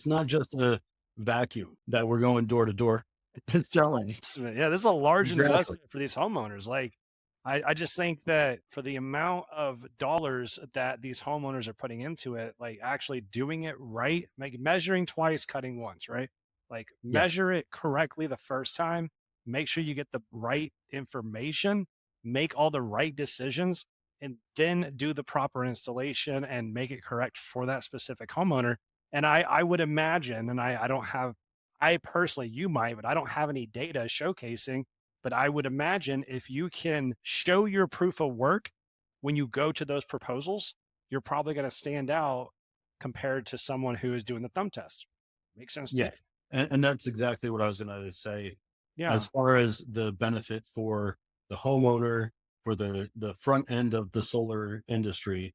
It's not just a vacuum that we're going door to door selling. Yeah, this is a large Exactly. investment for these homeowners. Like, I just think that for the amount of dollars that these homeowners are putting into it, like actually doing it right, like measuring twice, cutting once, right? Like Yeah. measure it correctly the first time, make sure you get the right information, make all the right decisions, and then do the proper installation and make it correct for that specific homeowner. And I would imagine, and I don't have, I personally, you might, but I don't have any data showcasing. But I would imagine if you can show your proof of work when you go to those proposals, you're probably going to stand out compared to someone who is doing the thumb test. Makes sense to you? Yes. And that's exactly what I was going to say. Yeah. As far as the benefit for the homeowner, for the front end of the solar industry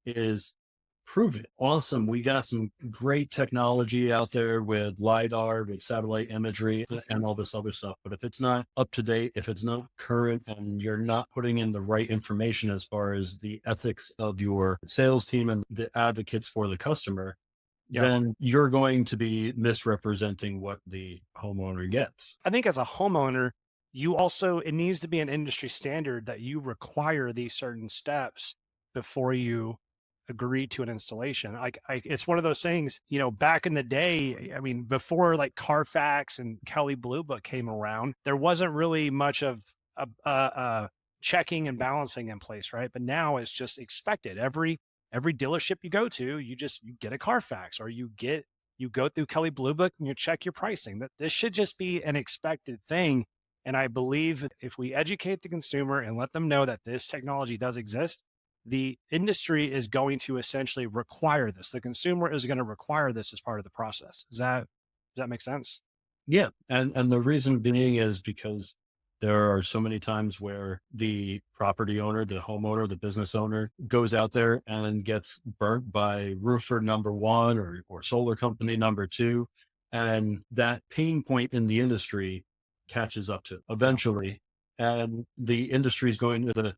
is prove it. Awesome. We got some great technology out there with LiDAR, with satellite imagery, and all this other stuff. But if it's not up to date, if it's not current, and you're not putting in the right information as far as the ethics of your sales team and the advocates for the customer, Yep. then you're going to be misrepresenting what the homeowner gets. I think as a homeowner, you also, it needs to be an industry standard that you require these certain steps before you agree to an installation. Like it's one of those things, back in the day, I mean, before like Carfax and Kelly Blue Book came around, there wasn't really much of a checking and balancing in place, right? But now it's just expected. Every dealership you go to, you get a Carfax, or you go through Kelly Blue Book and you check your pricing. That this should just be an expected thing. And I believe if we educate the consumer and let them know that this technology does exist, the industry is going to essentially require this. The consumer is going to require this as part of the process. Does that make sense? Yeah. And the reason being is because there are so many times where the property owner, the homeowner, the business owner goes out there and gets burnt by roofer number one or solar company number two. And that pain point in the industry catches up to Yeah. eventually. And the industry is going to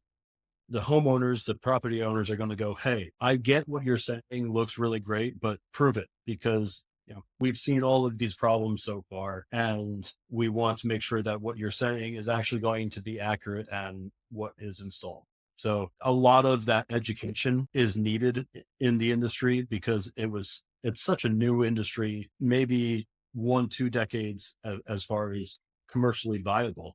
the homeowners, the property owners are going to go, hey, I get what you're saying looks really great, but prove it because we've seen all of these problems so far, and we want to make sure that what you're saying is actually going to be accurate and what is installed. So a lot of that education is needed in the industry because it's such a new industry, maybe 1, 2 decades as far as commercially viable.